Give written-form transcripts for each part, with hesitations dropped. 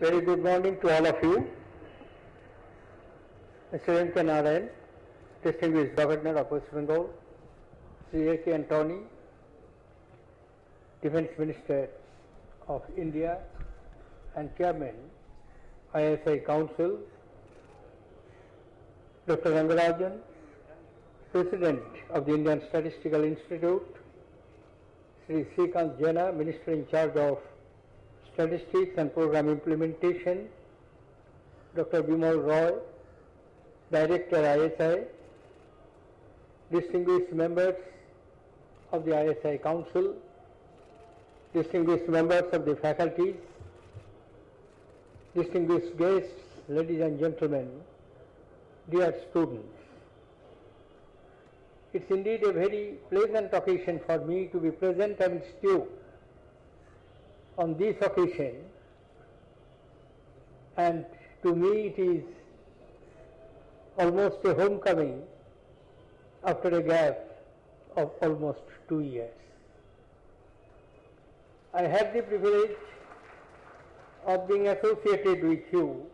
Very good morning to all of you. Mr. M. K. Narayan, distinguished Governor of West Bengal, Sri A. K. Antony, Defence Minister of India and Chairman, ISI Council, Dr. Rangarajan, President of the Indian Statistical Institute, Sri Srikant Jena, Minister in charge of Statistics and Program Implementation, Dr. Bimal Roy, Director ISI, distinguished members of the ISI Council, distinguished members of the faculties, distinguished guests, ladies and gentlemen, dear students. It's indeed a very pleasant occasion for me to be present amidst you on this occasion, and to me it is almost a homecoming after a gap of almost 2 years. I have the privilege of being associated with you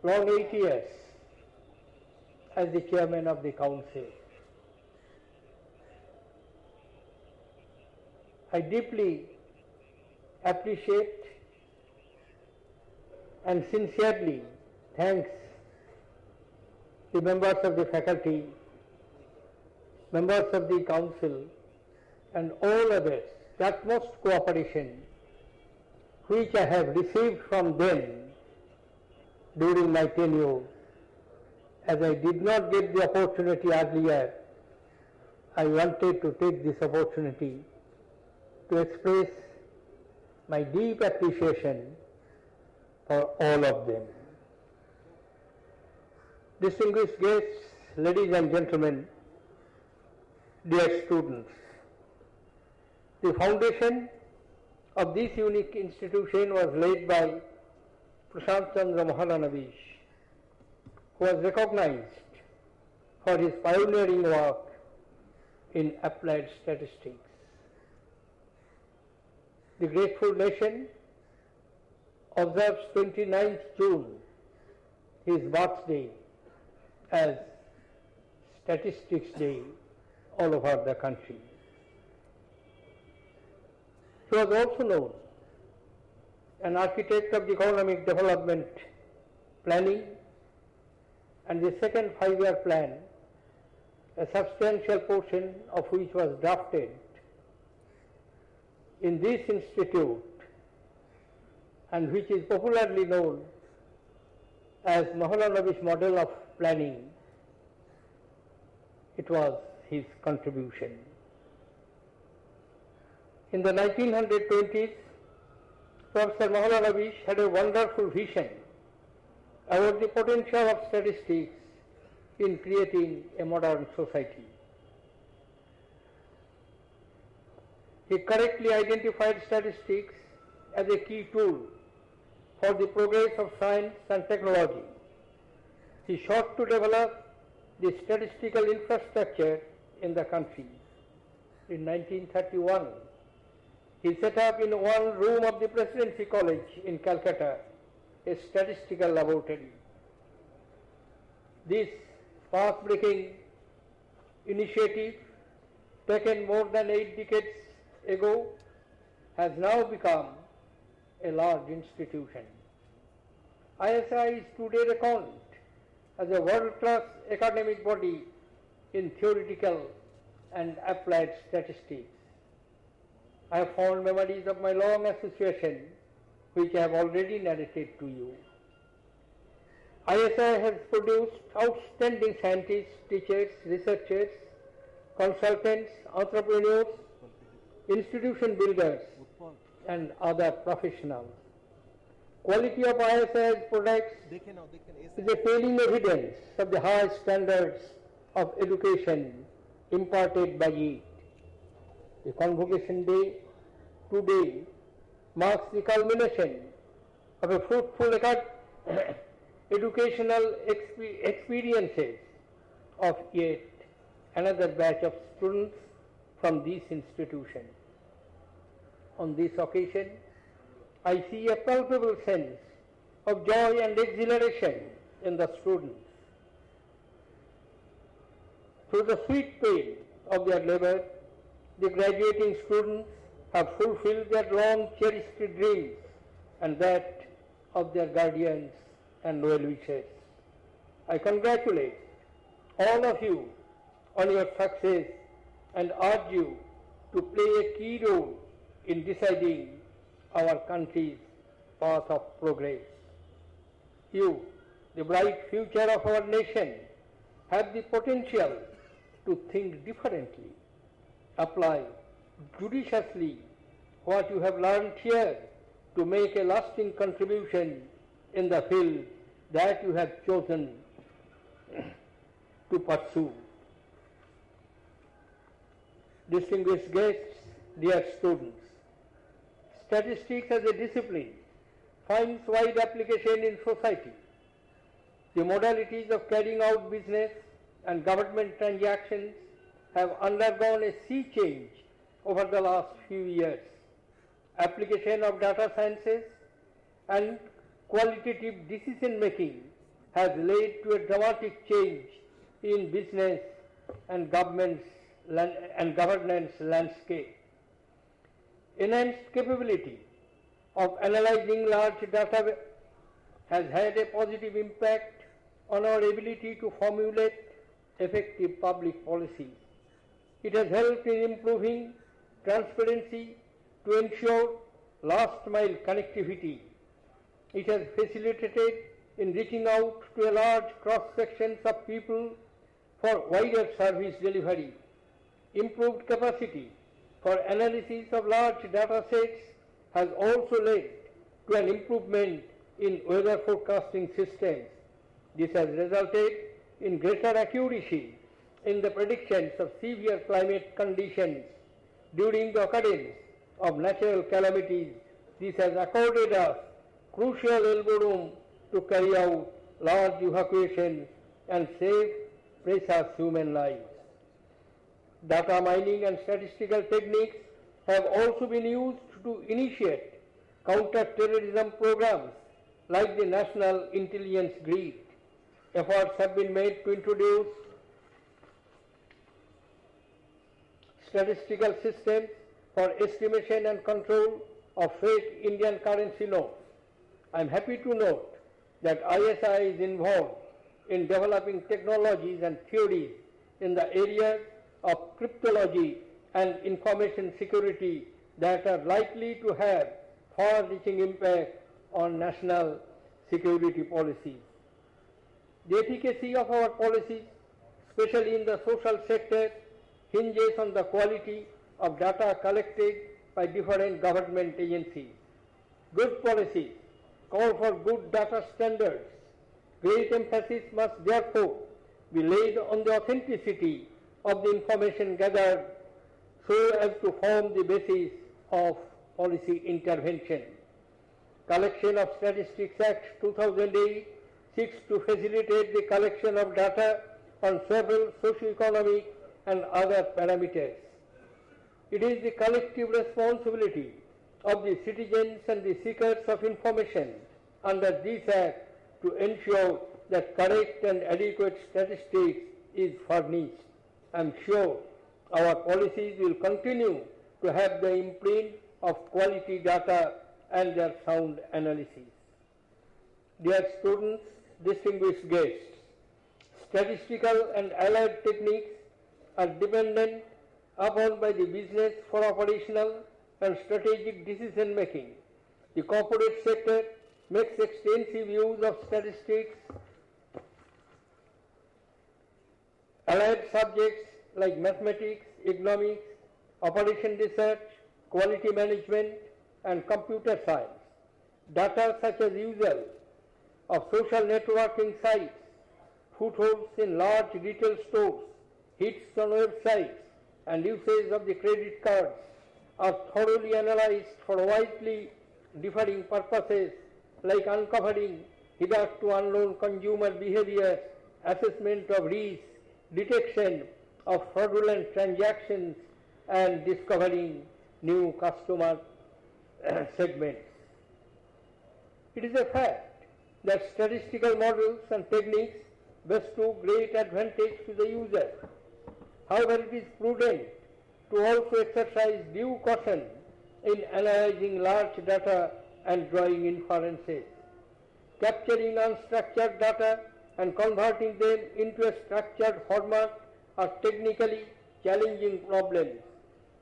long 8 years as the chairman of the council. I deeply appreciate and sincerely thanks the members of the faculty, members of the council and all others, the utmost cooperation which I have received from them during my tenure. As I did not get the opportunity earlier, I wanted to take this opportunity to express my deep appreciation for all of them. Distinguished guests, ladies and gentlemen, dear students, the foundation of this unique institution was laid by Prashant Chandra Mahalanobis, who was recognized for his pioneering work in applied statistics. The grateful nation observes 29th June, his birthday, as Statistics Day all over the country. He was also known an architect of the economic development planning and the second 5-year plan, a substantial portion of which was drafted in this institute and which is popularly known as Mahalanobis model of planning. It was his contribution. In the 1920s, Professor Mahalanobis had a wonderful vision about the potential of statistics in creating a modern society. He correctly identified statistics as a key tool for the progress of science and technology. He sought to develop the statistical infrastructure in the country. In 1931, he set up in one room of the Presidency College in Calcutta a statistical laboratory. This path-breaking initiative, taken more than 8 decades ago, has now become a large institution. ISI is today reckoned as a world-class academic body in theoretical and applied statistics. I have fond memories of my long association, which I have already narrated to you. ISI has produced outstanding scientists, teachers, researchers, consultants, entrepreneurs, institution builders, and other professionals. Quality of ISI's products is a telling evidence of the high standards of education imparted by it. The Convocation Day today marks the culmination of a fruitful educational experiences of yet another batch of students from this institution. On this occasion, I see a palpable sense of joy and exhilaration in the students. Through the sweet pain of their labor, the graduating students have fulfilled their long cherished dreams and that of their guardians and well-wishers. I congratulate all of you on your success and urge you to play a key role in deciding our country's path of progress. You, the bright future of our nation, have the potential to think differently, apply judiciously what you have learned here to make a lasting contribution in the field that you have chosen to pursue. Distinguished guests, dear students, statistics as a discipline finds wide application in society. The modalities of carrying out business and government transactions have undergone a sea change over the last few years. Application of data sciences and qualitative decision making has led to a dramatic change in business and governance landscape. Enhanced capability of analyzing large data has had a positive impact on our ability to formulate effective public policies. It has helped in improving transparency to ensure last mile connectivity. It has facilitated in reaching out to a large cross sections of people for wider service delivery. Improved capacity for analysis of large data sets has also led to an improvement in weather forecasting systems. This has resulted in greater accuracy in the predictions of severe climate conditions during the occurrence of natural calamities. This has accorded us crucial elbow room to carry out large evacuations and save precious human lives. Data mining and statistical techniques have also been used to initiate counter-terrorism programs like the National Intelligence Grid. Efforts have been made to introduce statistical systems for estimation and control of fake Indian currency notes. I am happy to note that ISI is involved in developing technologies and theories in the areas of cryptology and information security that are likely to have far-reaching impact on national security policies. The efficacy of our policies, especially in the social sector, hinges on the quality of data collected by different government agencies. Good policies call for good data standards. Great emphasis must therefore be laid on the authenticity of the information gathered so as to form the basis of policy intervention. Collection of Statistics Act 2008 seeks to facilitate the collection of data on several socio-economic and other parameters. It is the collective responsibility of the citizens and the seekers of information under this Act to ensure that correct and adequate statistics is furnished. I am sure our policies will continue to have the imprint of quality data and their sound analysis. Dear students, distinguished guests, statistical and allied techniques are dependent upon by the business for operational and strategic decision making. The corporate sector makes extensive use of statistics. Allied subjects like mathematics, economics, operation research, quality management, and computer science. Data such as usage of social networking sites, footholds in large retail stores, hits on websites, and usage of the credit cards are thoroughly analyzed for widely differing purposes like uncovering hitherto unknown consumer behavior, assessment of risk, detection of fraudulent transactions, and discovering new customer segments. It is a fact that statistical models and techniques bestow great advantage to the user. However, it is prudent to also exercise due caution in analyzing large data and drawing inferences. Capturing unstructured data and converting them into a structured format are technically challenging problems.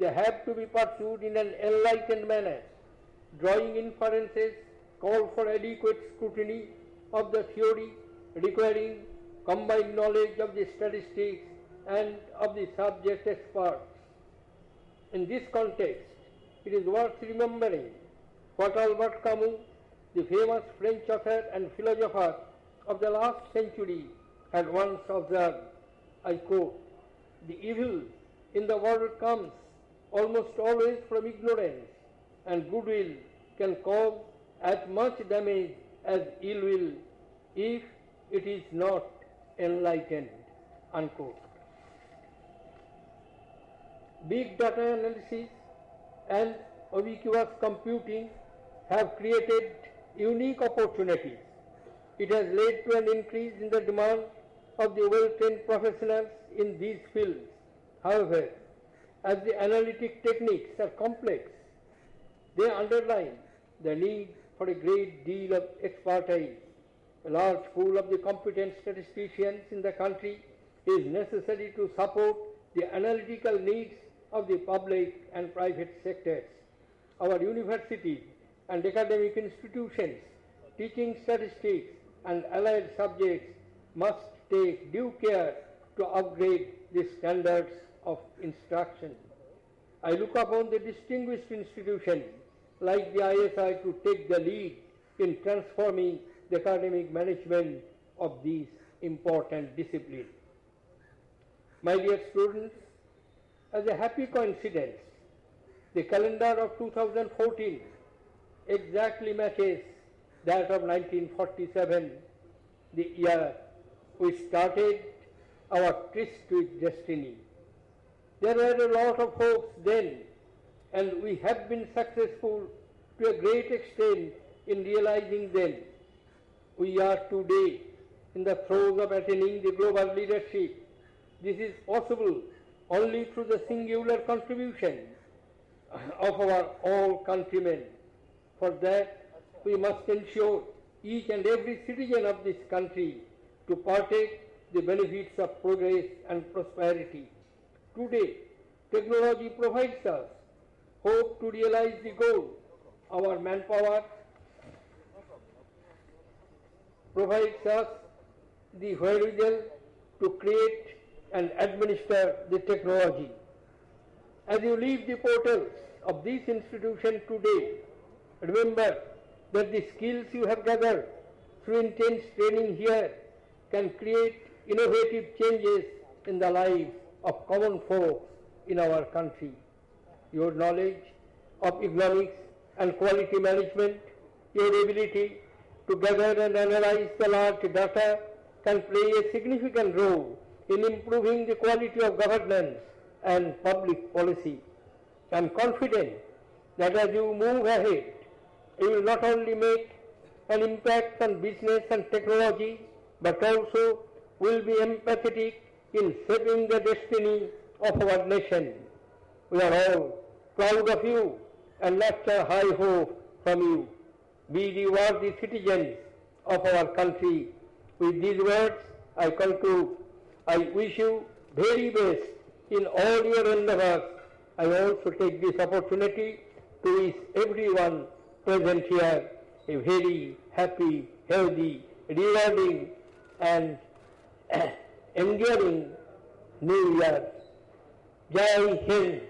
They have to be pursued in an enlightened manner. Drawing inferences call for adequate scrutiny of the theory, requiring combined knowledge of the statistics and of the subject experts. In this context, it is worth remembering what Albert Camus, the famous French author and philosopher of the last century, had once observed. I quote, "The evil in the world comes almost always from ignorance, and goodwill can cause as much damage as ill will if it is not enlightened." Unquote. Big data analysis and ubiquitous computing have created unique opportunities. It has led to an increase in the demand of the well-trained professionals in these fields. However, as the analytic techniques are complex, they underline the need for a great deal of expertise. A large pool of the competent statisticians in the country is necessary to support the analytical needs of the public and private sectors. Our universities and academic institutions teaching statistics and allied subjects must take due care to upgrade the standards of instruction. I look upon the distinguished institutions like the ISI to take the lead in transforming the academic management of these important disciplines. My dear students, as a happy coincidence, the calendar of 2014 exactly matches that of 1947, the year we started our tryst with destiny. There were a lot of hopes then, and we have been successful to a great extent in realizing them. We are today in the throes of attaining the global leadership. This is possible only through the singular contribution of our all countrymen. For that, we must ensure each and every citizen of this country to partake the benefits of progress and prosperity. Today, technology provides us hope to realize the goal. Our manpower provides us the wherewithal to create and administer the technology. As you leave the portals of this institution today, remember that the skills you have gathered through intense training here can create innovative changes in the lives of common folks in our country. Your knowledge of economics and quality management, your ability to gather and analyze the large data can play a significant role in improving the quality of governance and public policy. I am confident that as you move ahead, you will not only make an impact on business and technology, but also will be empathetic in shaping the destiny of our nation. We are all proud of you and nurture high hope from you. Be the worthy citizens of our country. With these words, I conclude. I wish you very best in all your endeavors. I also take this opportunity to wish everyone present here a very happy, healthy, rewarding and enduring New Year. Jai Hind.